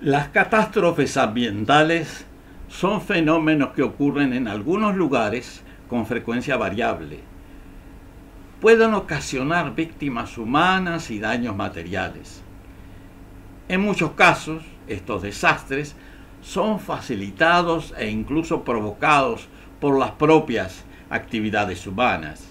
Las catástrofes ambientales son fenómenos que ocurren en algunos lugares con frecuencia variable. Pueden ocasionar víctimas humanas y daños materiales. En muchos casos, estos desastres son facilitados e incluso provocados por las propias actividades humanas.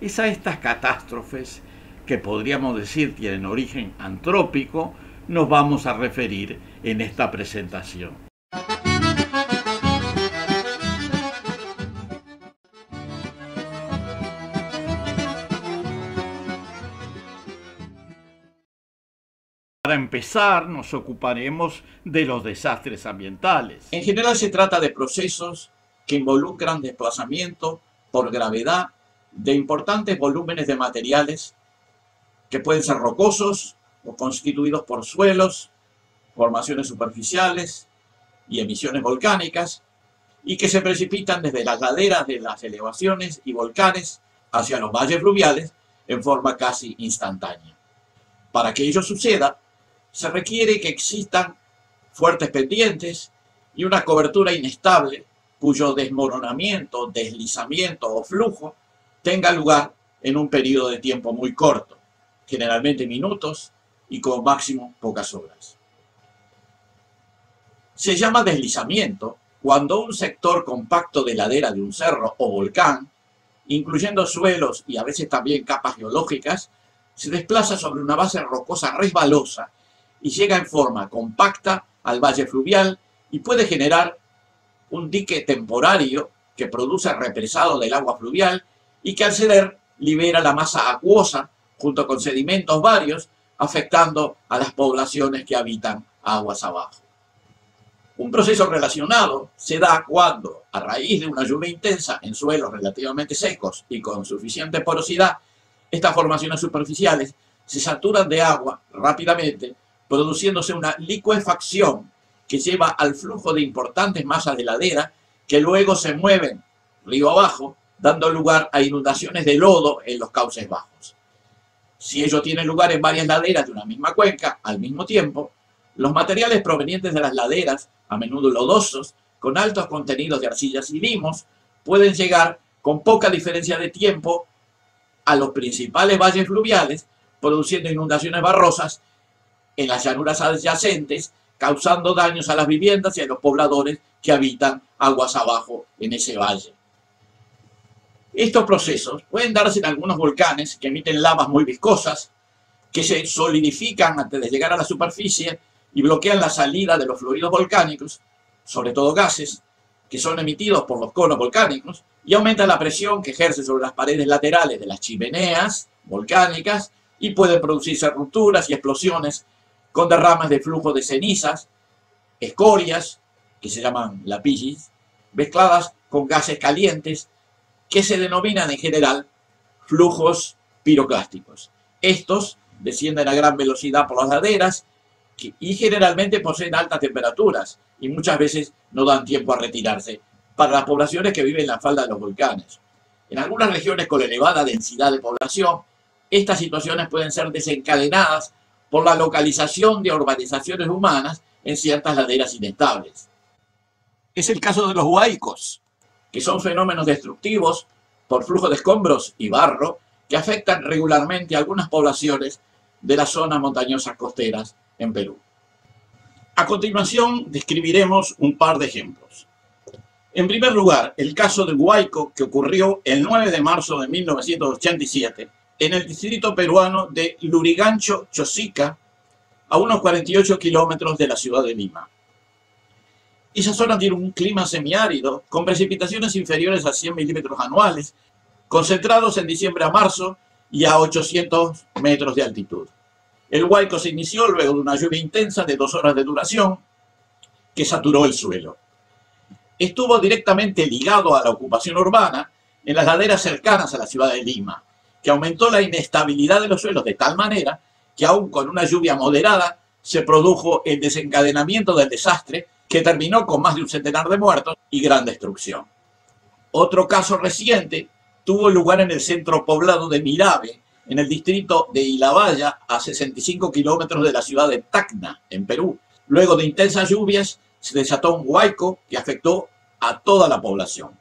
Es a estas catástrofes, que podríamos decir tienen origen antrópico, nos vamos a referir en esta presentación. Para empezar, nos ocuparemos de los desastres ambientales. En general se trata de procesos que involucran desplazamiento por gravedad de importantes volúmenes de materiales que pueden ser rocosos o constituidos por suelos, formaciones superficiales y emisiones volcánicas, y que se precipitan desde las laderas de las elevaciones y volcanes hacia los valles fluviales en forma casi instantánea. Para que ello suceda, se requiere que existan fuertes pendientes y una cobertura inestable cuyo desmoronamiento, deslizamiento o flujo tenga lugar en un periodo de tiempo muy corto, generalmente minutos y como máximo pocas horas. Se llama deslizamiento cuando un sector compacto de ladera de un cerro o volcán, incluyendo suelos y a veces también capas geológicas, se desplaza sobre una base rocosa resbalosa y llega en forma compacta al valle fluvial y puede generar un dique temporario que produce represado del agua fluvial y que al ceder libera la masa acuosa junto con sedimentos varios, afectando a las poblaciones que habitan aguas abajo. Un proceso relacionado se da cuando, a raíz de una lluvia intensa en suelos relativamente secos y con suficiente porosidad, estas formaciones superficiales se saturan de agua rápidamente, produciéndose una licuefacción que lleva al flujo de importantes masas de ladera que luego se mueven río abajo, dando lugar a inundaciones de lodo en los cauces bajos. Si ello tiene lugar en varias laderas de una misma cuenca al mismo tiempo, los materiales provenientes de las laderas, a menudo lodosos, con altos contenidos de arcillas y limos, pueden llegar con poca diferencia de tiempo a los principales valles fluviales, produciendo inundaciones barrosas en las llanuras adyacentes, causando daños a las viviendas y a los pobladores que habitan aguas abajo en ese valle. Estos procesos pueden darse en algunos volcanes que emiten lavas muy viscosas, que se solidifican antes de llegar a la superficie y bloquean la salida de los fluidos volcánicos, sobre todo gases, que son emitidos por los conos volcánicos, y aumentan la presión que ejerce sobre las paredes laterales de las chimeneas volcánicas y pueden producirse rupturas y explosiones con derrames de flujo de cenizas, escorias, que se llaman lapillis, mezcladas con gases calientes, que se denominan en general flujos piroclásticos. Estos descienden a gran velocidad por las laderas y generalmente poseen altas temperaturas y muchas veces no dan tiempo a retirarse para las poblaciones que viven en la falda de los volcanes. En algunas regiones con elevada densidad de población, estas situaciones pueden ser desencadenadas por la localización de urbanizaciones humanas en ciertas laderas inestables. Es el caso de los huaicos, que son fenómenos destructivos por flujo de escombros y barro que afectan regularmente a algunas poblaciones de las zonas montañosas costeras en Perú. A continuación describiremos un par de ejemplos. En primer lugar, el caso del huaico que ocurrió el 9 de marzo de 1987 en el distrito peruano de Lurigancho, Chosica, a unos 48 kilómetros de la ciudad de Lima. Esa zona tiene un clima semiárido, con precipitaciones inferiores a 100 milímetros anuales, concentrados en diciembre a marzo y a 800 metros de altitud. El huaico se inició luego de una lluvia intensa de 2 horas de duración que saturó el suelo. Estuvo directamente ligado a la ocupación urbana en las laderas cercanas a la ciudad de Lima, que aumentó la inestabilidad de los suelos de tal manera que aún con una lluvia moderada se produjo el desencadenamiento del desastre que terminó con más de un centenar de muertos y gran destrucción. Otro caso reciente tuvo lugar en el centro poblado de Mirabe, en el distrito de Ilabaya, a 65 kilómetros de la ciudad de Tacna, en Perú, Luego de intensas lluvias, se desató un huaico que afectó a toda la población.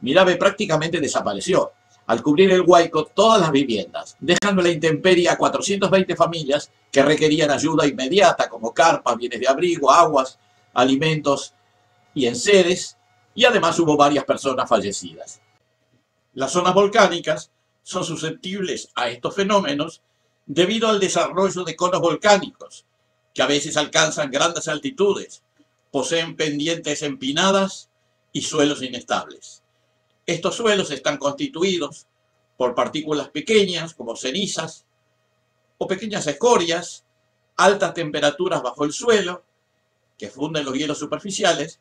Mirave prácticamente desapareció, al cubrir el huaico todas las viviendas, dejando a la intemperie a 420 familias que requerían ayuda inmediata, como carpas, bienes de abrigo, aguas, alimentos y enseres, y además hubo varias personas fallecidas. Las zonas volcánicas son susceptibles a estos fenómenos debido al desarrollo de conos volcánicos, que a veces alcanzan grandes altitudes, poseen pendientes empinadas y suelos inestables. Estos suelos están constituidos por partículas pequeñas como cenizas o pequeñas escorias, altas temperaturas bajo el suelo que funden los hielos superficiales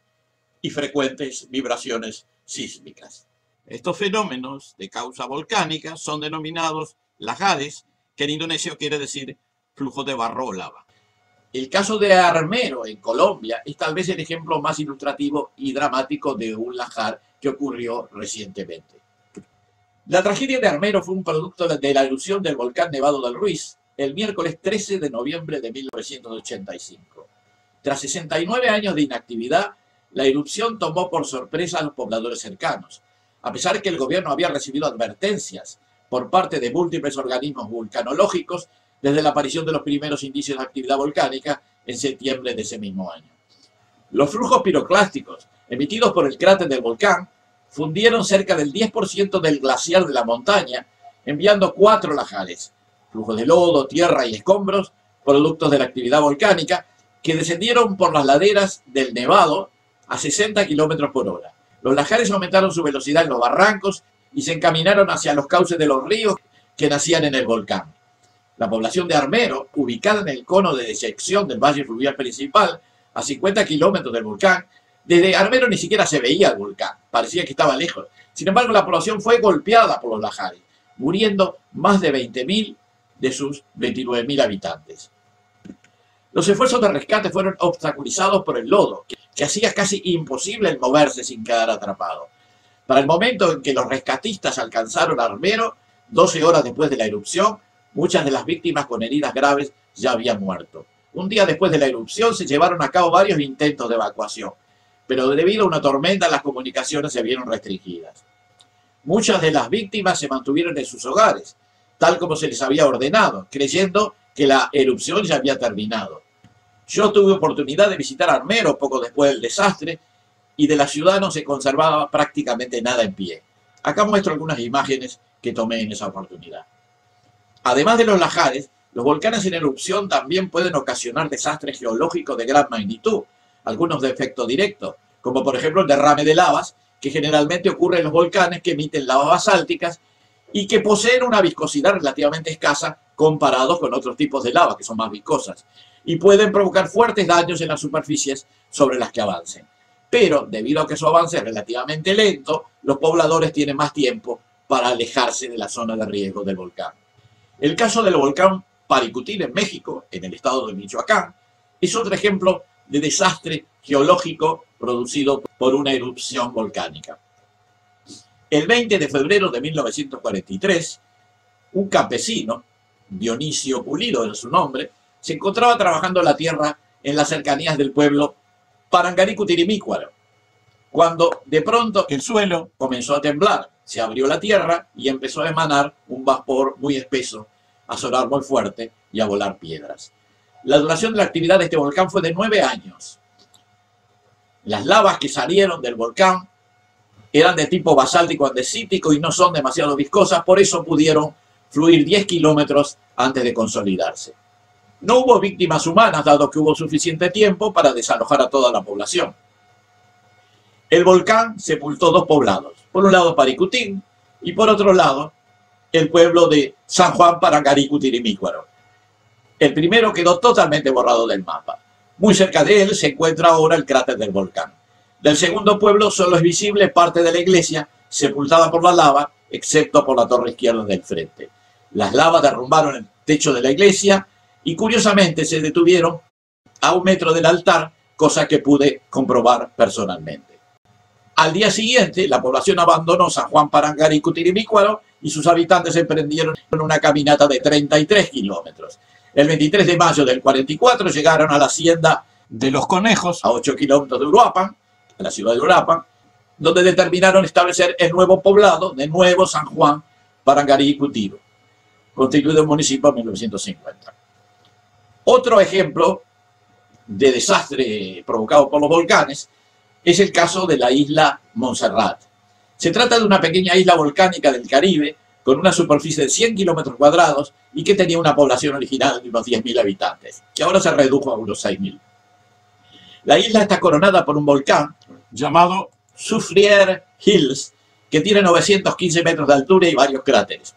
y frecuentes vibraciones sísmicas. Estos fenómenos de causa volcánica son denominados lahares, que en indonesio quiere decir flujo de barro o lava. El caso de Armero en Colombia es tal vez el ejemplo más ilustrativo y dramático de un lahar que ocurrió recientemente. La tragedia de Armero fue un producto de la erupción del volcán Nevado del Ruiz el miércoles 13 de noviembre de 1985. Tras 69 años de inactividad, la erupción tomó por sorpresa a los pobladores cercanos, a pesar que el gobierno había recibido advertencias por parte de múltiples organismos vulcanológicos desde la aparición de los primeros indicios de actividad volcánica en septiembre de ese mismo año. Los flujos piroclásticos emitidos por el cráter del volcán fundieron cerca del 10% del glaciar de la montaña, enviando 4 lahares, flujos de lodo, tierra y escombros, productos de la actividad volcánica, que descendieron por las laderas del Nevado a 60 km por hora. Los lahares aumentaron su velocidad en los barrancos y se encaminaron hacia los cauces de los ríos que nacían en el volcán. La población de Armero, ubicada en el cono de deyección del valle fluvial principal, a 50 kilómetros del volcán, desde Armero ni siquiera se veía el volcán, parecía que estaba lejos. Sin embargo, la población fue golpeada por los lahares, muriendo más de 20.000 de sus 29.000 habitantes. Los esfuerzos de rescate fueron obstaculizados por el lodo, que hacía casi imposible el moverse sin quedar atrapado. Para el momento en que los rescatistas alcanzaron Armero, 12 horas después de la erupción, muchas de las víctimas con heridas graves ya habían muerto. Un día después de la erupción se llevaron a cabo varios intentos de evacuación, pero debido a una tormenta las comunicaciones se vieron restringidas. Muchas de las víctimas se mantuvieron en sus hogares, tal como se les había ordenado, creyendo que la erupción ya había terminado. Yo tuve oportunidad de visitar Armero poco después del desastre y de la ciudad no se conservaba prácticamente nada en pie. Acá muestro algunas imágenes que tomé en esa oportunidad. Además de los lahares, los volcanes en erupción también pueden ocasionar desastres geológicos de gran magnitud, algunos de efecto directo, como por ejemplo el derrame de lavas, que generalmente ocurre en los volcanes que emiten lavas basálticas y que poseen una viscosidad relativamente escasa comparados con otros tipos de lava que son más viscosas y pueden provocar fuertes daños en las superficies sobre las que avancen. Pero debido a que su avance es relativamente lento, los pobladores tienen más tiempo para alejarse de la zona de riesgo del volcán. El caso del volcán Paricutín en México, en el estado de Michoacán, es otro ejemplo de desastre geológico producido por una erupción volcánica. El 20 de febrero de 1943, un campesino, Dionisio Pulido era su nombre, se encontraba trabajando la tierra en las cercanías del pueblo Parangaricutirimícuaro, cuando de pronto el suelo comenzó a temblar, se abrió la tierra y empezó a emanar un vapor muy espeso, a sonar muy fuerte y a volar piedras. La duración de la actividad de este volcán fue de 9 años. Las lavas que salieron del volcán eran de tipo basáltico andesítico y no son demasiado viscosas, por eso pudieron fluir 10 kilómetros antes de consolidarse. No hubo víctimas humanas, dado que hubo suficiente tiempo para desalojar a toda la población. El volcán sepultó 2 poblados, por un lado Paricutín y por otro lado el pueblo de San Juan Parangaricutirimícuaro. El primero quedó totalmente borrado del mapa. Muy cerca de él se encuentra ahora el cráter del volcán. Del segundo pueblo solo es visible parte de la iglesia, sepultada por la lava, excepto por la torre izquierda del frente. Las lavas derrumbaron el techo de la iglesia y curiosamente se detuvieron a 1 metro del altar, cosa que pude comprobar personalmente. Al día siguiente, la población abandonó San Juan Parangaricutirimícuaro y sus habitantes emprendieron una caminata de 33 kilómetros. El 23 de mayo del 44 llegaron a la hacienda de los Conejos, a 8 kilómetros de Uruapan, a la ciudad de Uruapan, donde determinaron establecer el nuevo poblado de Nuevo San Juan, Parangarí y Cutivo, constituido en municipio en 1950. Otro ejemplo de desastre provocado por los volcanes es el caso de la isla Montserrat. Se trata de una pequeña isla volcánica del Caribe con una superficie de 100 kilómetros cuadrados y que tenía una población original de unos 10.000 habitantes, que ahora se redujo a unos 6.000. La isla está coronada por un volcán llamado Soufriere Hills, que tiene 915 metros de altura y varios cráteres.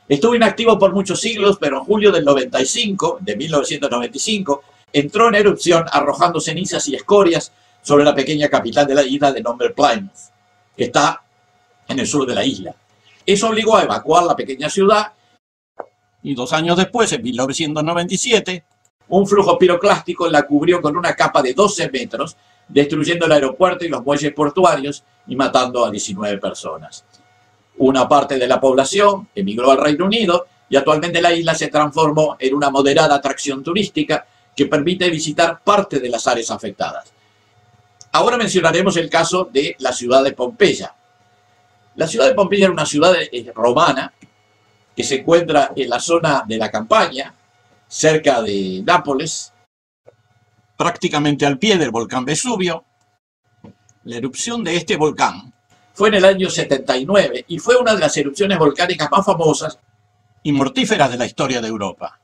Estuvo inactivo por muchos siglos, pero en julio del 1995, entró en erupción arrojando cenizas y escorias sobre la pequeña capital de la isla de nombre Plymouth, que está en el sur de la isla. Eso obligó a evacuar la pequeña ciudad y 2 años después, en 1997, un flujo piroclástico la cubrió con una capa de 12 metros, destruyendo el aeropuerto y los muelles portuarios y matando a 19 personas. Una parte de la población emigró al Reino Unido y actualmente la isla se transformó en una moderada atracción turística que permite visitar parte de las áreas afectadas. Ahora mencionaremos el caso de la ciudad de Pompeya. La ciudad de Pompeya era una ciudad romana que se encuentra en la zona de la Campania, cerca de Nápoles, prácticamente al pie del volcán Vesubio. La erupción de este volcán fue en el año 79 y fue una de las erupciones volcánicas más famosas y mortíferas de la historia de Europa.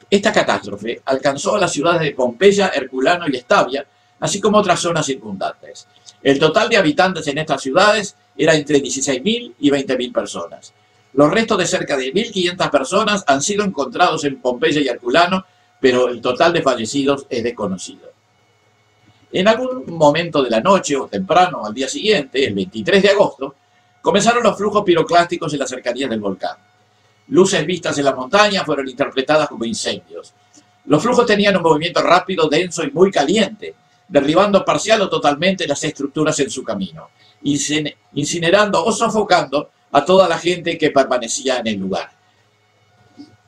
Esta catástrofe alcanzó a las ciudades de Pompeya, Herculano y Estavia, así como otras zonas circundantes. El total de habitantes en estas ciudades era entre 16.000 y 20.000 personas. Los restos de cerca de 1.500 personas han sido encontrados en Pompeya y Herculano, pero el total de fallecidos es desconocido. En algún momento de la noche o temprano al día siguiente, el 23 de agosto, comenzaron los flujos piroclásticos en las cercanías del volcán. Luces vistas en la montaña fueron interpretadas como incendios. Los flujos tenían un movimiento rápido, denso y muy caliente, derribando parcial o totalmente las estructuras en su camino, incinerando o sofocando a toda la gente que permanecía en el lugar.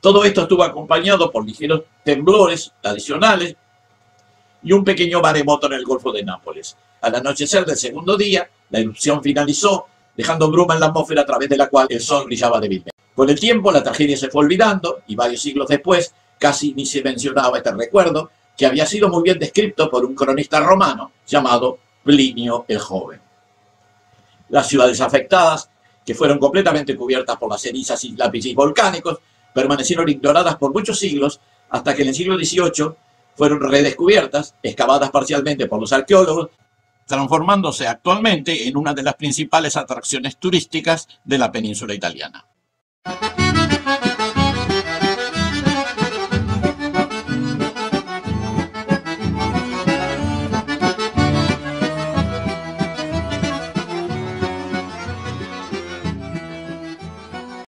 Todo esto estuvo acompañado por ligeros temblores adicionales y un pequeño maremoto en el Golfo de Nápoles. Al anochecer del segundo día, la erupción finalizó, dejando bruma en la atmósfera a través de la cual el sol brillaba débilmente. Con el tiempo, la tragedia se fue olvidando y varios siglos después casi ni se mencionaba este recuerdo, que había sido muy bien descrito por un cronista romano llamado Plinio el Joven. Las ciudades afectadas, que fueron completamente cubiertas por las cenizas y lápices volcánicos, permanecieron ignoradas por muchos siglos hasta que en el siglo XVIII fueron redescubiertas, excavadas parcialmente por los arqueólogos, transformándose actualmente en una de las principales atracciones turísticas de la península italiana.